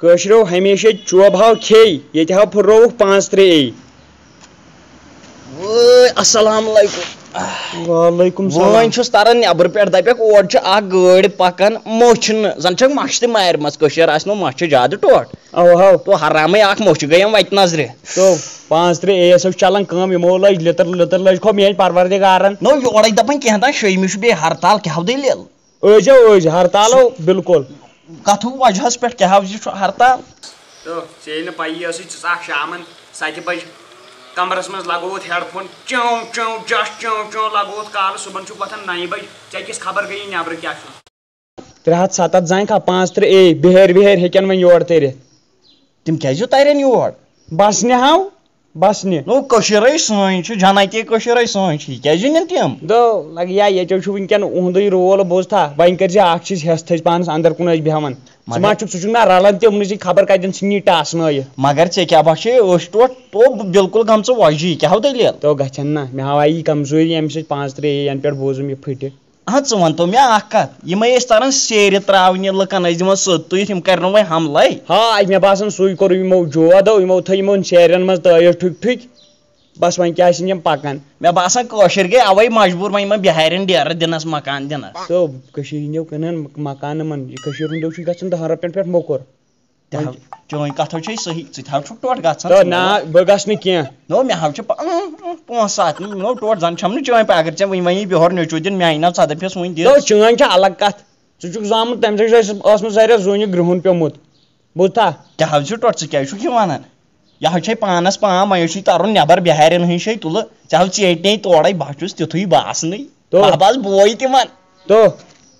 کٲشرو ہمیشہ چوب ہاو کھے ییٚتہِ ہاو پھُررووُکھ 5-3 السلام علیکم وعلیکم سلام وۄنۍ چھُس تران نیبر پٮ۪ٹھ دپیکھ اور چھِ اکھ گٲڑۍ پکان موچھ نہٕ زن چھکھ مچھ تہِ مارِمژ کٔشیٖر آسہِ نہٕ مچھ چھِ زیادٕ ٹوٹھ اَوا تو حرامٕے اکھ موچھ گٔیَم وتہِ نظرِ تو 5-3 ٲس چلان کٲم یِمو لٔج لِتٕر لٔج کھو میٲنۍ پروردِگارن نو یورے دپان کینٛہہ تام 6مہِ چھُ بیٚیہِ ہرتال کیٛاہ دٔلیٖل ٲزۍ ہرتالو بالکل کتھُک وجہس پٮ۪ٹھ کیٛاہ چھُ ہرتال تو ژےٚ نہٕ پَیی ٲسٕے ژٕ ژاکھ شامن 7 بجہِ کمرس منٛز لگووُتھ ہیڈ فون چوں جش چوں لگووُتھ کالہٕ صبحن چھُکھ وۄتھان 9 بجہِ ژےٚ کِس خبر گٔیی نیبرٕ کیٛاہ چھُ 307 زانہِ کھا 5-3 بِہٲرۍ ہیٚکن وۄنۍ یور تٔرِتھ تِم کیٛازِ ترن یور بسنہِ ہاو بسنہِ نو کٔشیٖرٕے سٲنۍ چھِ جنتی کٔشیٖرٕے سٲنۍ چھِ یہِ کیٛازِ نِن تِم دو لگ یا ییٚتیو چھُ وٕنکٮ۪ن اُہُنٛدُے رول بوٗزتھا وۄنۍ کٔرۍ زِ اکھ چیٖز ہٮ۪س تھٔز پانس اندر کُن ٲسۍ بیٚہوان ژٕ ما چھُکھ ژٕ چھُکھ نا رلان تہِ یِمنٕے سۭتۍ خبر کتٮ۪ن ژھٕنی ٹاسنٲیِتھ مگر ژےٚ کیٛاہ باسے أسۍ ٹوٹھ تو بالکل گٔمژٕ وۄجی کیٛاہ دٔلیٖل تو گژھن نا مےٚ ہاو آیی کمزوٗری امہِ سۭتۍ 5-3 ینہٕ پٮ۪ٹھ بوٗزُم یہِ پھٕٹہِ ژٕ ونتو مےٚ اکھ کتھ یِمے ٲسۍ تران سیرِ تراونہِ لُکن ٲسۍ دِوان سوٚت تُہِتھ یِم کرن وۄنۍ حملے ہاے مےٚ باسان سُے کوٚر یِمو جودو یِمو تھٲے یِمن سیرٮ۪ن منٛز تٲیِتھ ٹھُکۍ بس وۄنۍ کیٛاہ آسن یِم پکان مےٚ باسان کٲشِر گٔے اوے مجبوٗر وۄنۍ یِمن بِہارٮ۪ن ڈیرٕ دِنس مکان دِنس تو کٔشیٖرِ ہِنٛدیو کٕنان مکان یِمن یہِ کٔشیٖرِ ہُنٛدیو چھُ گژھان 10 رۄپین پٮ۪ٹھ موٚکُر چٲنۍ کتھ چھے صحیح ژٕ تہِ حظ چھُکھ ٹوٹھ گژھان نہ بہٕ گژھٕ نہٕ کینٛہہ نو مےٚ حظ چھِ پونٛسہٕ اتھ نو ٹوٹھ زن چھم نہٕ چٲنۍ پاے اگر ژےٚ وۄنۍ بِہور نیٚچوٗ دِن میانہِ ناو 100 رۄپیَس وۄنۍ دِ چٲنۍ چھِ الگ کتھ ژٕ چھُکھ زامُت تمہِ سۭتۍ چھُ ٲسمٕژ واریاہ زوٗنہِ گرٛہُن پیوٚمُت بوٗزتھا کیٛاہ حظ چھُ ٹوٹھ ژٕ کیٛازِ چھُکھ یہِ ونان یہِ حظ چھے پانس پان وۄنۍ چھُے ترُن نیبر بِہارٮ۪ن ہٕنٛدۍ جایہِ تُلہٕ ژےٚ حظ ژیٹنے تورے بہٕ چھُس تیُتھُے باسنٕے بہٕ حظ بوے تِمن تو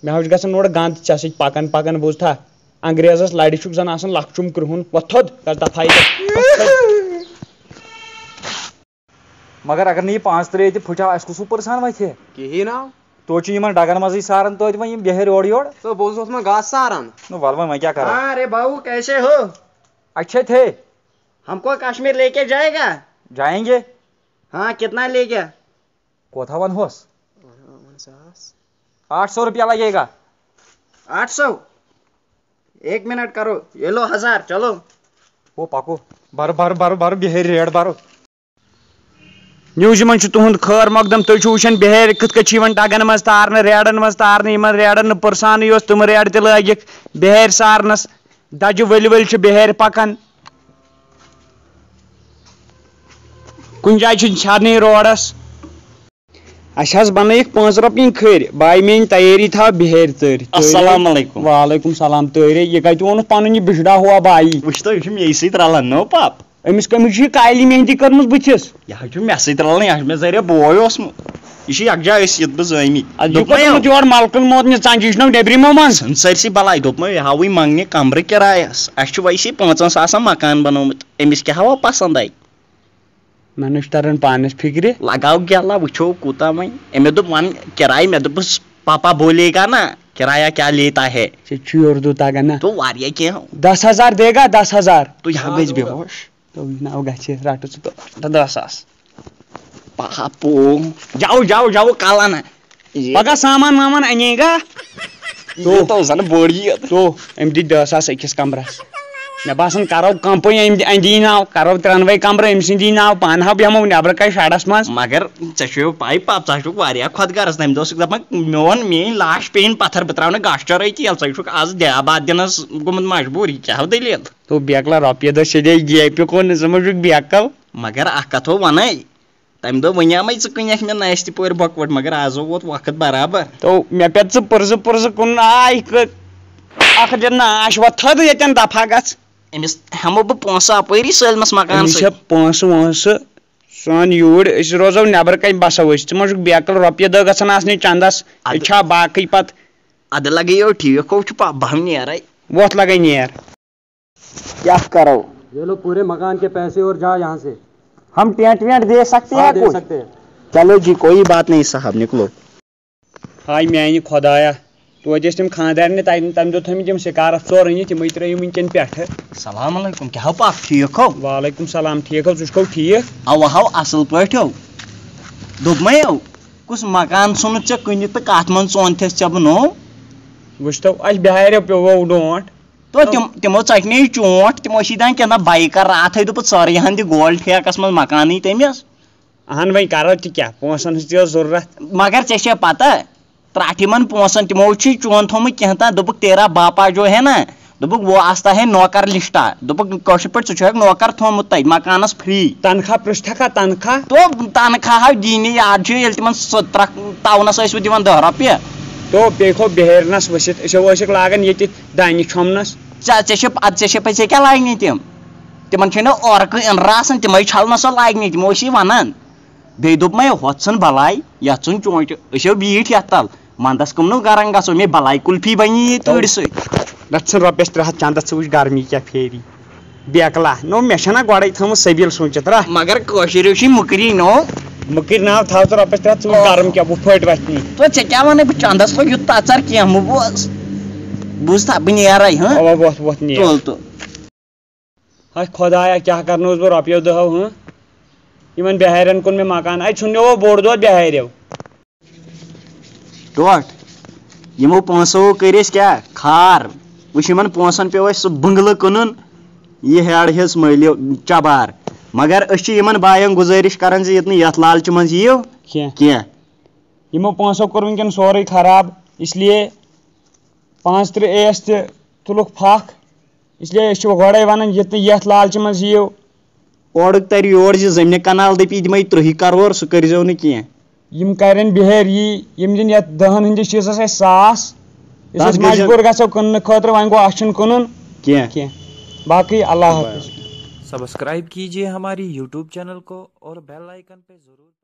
مےٚ حظ چھُ گژھان اورٕ گنٛد ژےٚ سۭتۍ پکان بوٗزتھا انگریزس لرِ چھُکھ زن آسان لکھچُم کرٛہُن وۄتھ تھوٚد گژھ دفاے مگر اگر نہٕ یہِ 5-3 تہِ پھٕٹیو اسہِ کُس پرژھان وتھِ کِہیٖنۍ ناو توتہِ چھِ یِمن ڈگن منٛزٕے ساران توتہِ وۄنۍ یِم بِہٲرۍ اورٕ یور تو بہٕ اوسُس وۄتھمُت گاسہٕ ساران ول وۄنۍ کیٛاہ کرو ارے بابو کیسے ہو اچھے تھے ہم کو کشمیر لے کے جائے گا جائیں گے ہاں کتنا لے گیا کوتھا ونہوس 800 روپیہ لگے گا 800 1 منٹ کرو یہ لو 1000 چلو او پکو بر بِہٲرۍ ریٹ برو نِوزِ منٛز چھُ تُہُنٛد خٲر مۄقدم تُہۍ چھِو وٕچھان بِہٲرۍ کِتھ کٔنۍ چھِ یِوان ڈگن منٛز تارنہٕ ریڈن منٛز تارنہٕ یِمن ریڈن نہٕ پٕرسانٕے اوس تِم ریڈ تہِ لٲگِکھ بِہٲرۍ سارنس دجہِ ؤلۍ چھِ بِہٲرۍ پکان کُنہِ جایہِ چھِ چھرنٕے روڈس اَسہِ حظ بنٲیِکھ 5 رۄپیہِ کھٔرۍ باے میٲنۍ تیٲری تھاو بِہٲرۍ تٔرۍ السلام علیکم وعلیکم سلام تٲرے یہِ کتہِ ووٚنُتھ پنُن یہِ بِشڈا ہوا بایی وٕچھ تو یہِ چھُ مے سۭتۍ رلان نو پاپ أمِس کٔمِس چھِ یہِ کالی مہندی کٔرمٕژ بٕتھِس یہِ حظ چھُ مےٚ سۭتۍ رلان یہِ حظ چھُ مےٚ ذٔریعہٕ بوے اوسمُت یہِ چھُ یکجا أسۍ یِتھ بہٕ زٲمٕتۍ یور ملکن موتنہِ ژنجہِ چھُنو نیبرِمو منٛز سٲرسٕے بلاے دوٚپمو یہِ ہاوٕے منٛگنہِ کمرٕ کِرایس اَسہِ چھُ ویسے 5,000 مکان بنومُت أمِس کیٛاہ ہاوا پسنٛد آیہِ مےٚ نہ چھُ تران پانس فِکرِ لگاو گیلا وٕچھو کوٗتاہ وۄنۍ أمۍ دوٚپ ون کِراے مےٚ دوٚپُس پاپا بولے گا نا کرایہ کیٛاہ لیتا ہے ژےٚ چھُے اردوٗ تگان نا تو واریاہ کینٛہہ 10,000 دے گا 10,000 تُہۍ ہا گٔژھۍ بےہوش ناو گژھِ رٹہٕ ژٕ 10,000 پاپو جاو کالا نا پگہہ سامان وامان انے گا تو زن بٔڑ عید تو أمۍ دِتۍ 10,000 أکِس کمرس مےٚ باسان کرو کمپٔنی أندی ناو کرو 3 کمرٕ أمۍ سٕنٛدی ناو پانہٕ ہاو بیٚہمو نیبرٕ کَنہِ شڈس منٛز مگر ژےٚ چھُو پاے پاپ ژٕ چھُکھ واریاہ خۄد غرض تمہِ دۄہ اوسُکھ دپان میٲنۍ لاش پیٚیِن پتھر بہٕ تراونہٕ گاشٹرٕے تیل ژٕ چھُکھ آز دیاباد دِنس گوٚمُت مجبوٗر یہِ کیٛاہ دٔلیٖل تو بیکلا رۄپیہِ دہ سیٚدے گیپہِ کُن ژٕ ما چھُکھ بیکل مگر اکھ کتھ ونے تمہِ دۄہ ونیامے ژٕ کٕنیکھ مےٚ نستہِ پورِ بۄکوٹ مگر آز ووت وقت برابر تو مےٚ پٮ۪تھ ژٕ پٕرزٕ کُن آے اکھ دِن ناش وۄتھ تھوٚد ییٚتٮ۪ن دفا گژھ أمِس ہٮ۪مو بہٕ پونٛسہٕ اپٲری سٲلمس مکانس چھِ پونٛسہٕ وونٛسہٕ سون یوٗرۍ أسۍ روزو نیبر کَنہِ بسو أسۍ ژٕ ما چھُکھ بیکل رۄپیہِ دہ گژھان آسنہِ چندس یہِ چھا باقٕے پتہٕ ادٕ لگیو ٹھیٖک ہو چھُ بہہ نیرے وۄتھ لگے نیر کیا کرو یہ لو پورے مکان کے پیسے اور جا یہاں سے ہم ٹینٹ وینٹ دے سکتے ہیں دے سکتے ہیں چلو جی کوئی بات نہیں صاحب نکلو ہاے میانہِ خۄدایا توتہِ ٲسۍ تِم خاندارنہِ تمہِ دۄہ تھٲمٕتۍ یِم سِکارف 4 أنِتھ تِمٕے ترٲیِو وٕنکٮ۪ن پٮ۪ٹھٕ السلام علیکم کیٛاہ ہو پاپ ٹھیٖک ہو وعلیکم سلام ٹھیٖک ہو ژٕ چھُکھو ٹھیٖک اوا ہو اصل پٲٹھۍ ہو دوٚپمے او کُس مکان ژھُنُتھ ژےٚ کٕنِتھ تہٕ کتھ منٛز ژونتھس ژےٚ بہٕ نو وٕچھتو اَسہِ بِہاریو پیوٚو ڈونٛٹھ تو تمو ژٹنے چونٹ تمو دان کیا بائکر رات دپ سوری ہن دی گول ٹھیکس من مکان تمس اہن وۄنۍ کرو تہِ کیٛاہ پونٛسن ہٕنٛز تہِ ٲس ضروٗرت مگر ژےٚ چھے پتہ ترٛٹھ یِمن پونٛسن تمو چھی چون تھومُت کینٛہہ تام دوٚپُکھ تیرا باپا جو ہے نا دوٚپُکھ وہ آستا ہے نوکر لسٹا دوٚپُکھ کٲشِر پٲٹھۍ ژٕ چھُکھ نوکر تھومُت تتہِ مکانس فری تنخواہ پرٛژھکھا تنخواہ تو تنخواہ دینی یاد چھُ ییٚلہِ تِمن تاونس ٲسوٕ دِوان 10 رۄپیہِ تو بیٚیہِ کھو بِہٲرنس ؤسِتھ أسۍ ٲسِکھ لاگان ییٚتہِ دانہِ چھۄمبنس ژےٚ کیٛاہ لاگنہِ تِمن چھِ نہٕ اورکہٕ اِنرٕ آسان تِمے چھلنہٕ سۄ لاگنہِ تِمو ٲسی ونان بیٚیہِ دوٚپ مےٚ ہۄتھ ژھٕن بلاے یتھ ژھٕن چونٛٹہِ أسۍ بیٖٹھۍ یتھ تل ونٛدس کٕم نہٕ گرن گژھو مےٚ بلاے کُلفی بنی ییٚتہِ تۭرِ سۭتۍ رَٹھ ژھٕن رۄپیس 300 چندس ژٕ وٕچھ گرمی کیٛاہ پھیری بیکلا نو مےٚ چھَنا گۄڈے تھٲومٕژ سبیٖل سوٗنٛچِتھ رَٹھ مگر کٲشِرِو چھِ مُکری نو مٔکٕرۍ ناو تھاو ژٕ رۄپیس 300 ژٕ وٕچھ گرم کیٛاہ بہٕ پھٔٹۍ وتھنی تو ژےٚ کیٛاہ وَنَے بہٕ چندس لوٚگ تژر کینٛہہ مہٕ بوٗز تھا بہٕ نیرے اوا ووٚتھ نیرِ تُل تُل ہاے خۄدایا کیٛاہ کرنووُس بہٕ رۄپیو دہو یِمن بِہارٮ۪ن کُن مےٚ مکان اَتہِ ژھُنیوو بوٚڑ دۄد بِہاریو ٹوٹھ یِمو پونٛسو کٔرۍ أسۍ کیٛاہ کھار وٕچھ یِمن پونٛسن پیوٚو اَسہِ سُہ بنگلہٕ کٕنُن یہِ ہیٚڈ ہیٚژ مٔلِو چبار مگر أسۍ چھِ یِمن باین گُزٲرِش کران زِ یَتھ لالچہِ منٛز یِیِو کینٛہہ یِمو پونٛسو کوٚر وٕنکیٚن سورُے خراب اسلیے 35 ایس تہِ تُلُکھ پھکھ اسلیے أسۍ چھِ گۄڈے ونان یتھ لالچہِ منٛز یِیِو اورُک ترِ یور زِ زٔمیٖنہِ کنال دٔپی دِمے 30 کرور سُہ کٔرۍزیٚو نہٕ کینٛہہ یِم کرن بِہٲرۍ یِم دِن یتھ 10 ہٕنٛدِس چیٖزس اَسہِ 100 أسۍ ٲسۍ مجبوٗر گژھو کٕننہٕ خٲطرٕ وۄنۍ گوٚو اَسہِ چھُنہٕ کٕنُن کینٛہہ باقٕے اللہ حافظ سبسکرائب کیجیے ہماری یوٹیوب چینل کو اور بیل آئیکن پہ ضرور